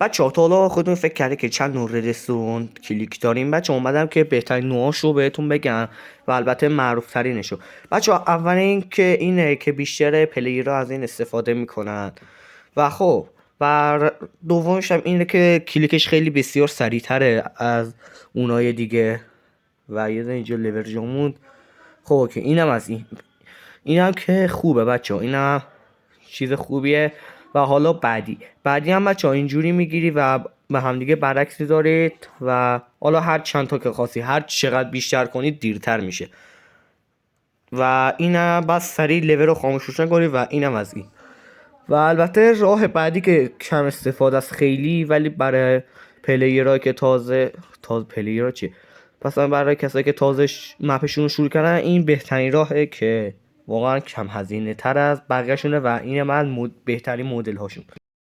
بچه‌ها تا حالا خودتون فکر کرده که چند نوع ردستون کلیک داریم؟ بچه اومدم که بهترین نوعاشو بهتون بگم و البته معروف ترینشو. بچه اول این که اینه که بیشتر پلیرها از این استفاده میکنن و خب و دومش هم اینه که کلیکش خیلی بسیار سریعتره از اونای دیگه و یه اینجا لیور جامون. خب که اینم از اینم که خوبه بچه ها، اینم چیز خوبیه. و حالا بعدی هم بچه ها اینجوری میگیری و به همدیگه برعکس دارید و حالا هر چند تا که خواستی هر چقدر بیشتر کنید دیرتر میشه و اینم بس سریع لیور رو خاموش روشن کنید و اینم از این. و البته راه بعدی که کم استفاده است خیلی، ولی برای پلیرها که تازه پلیرها چیه پس برای کسایی که تازه مپشون رو شروع کردن این بهترین راهه که واقعا کم هزینه تر از بقیه شونه و این من بهترین مدل هاشون.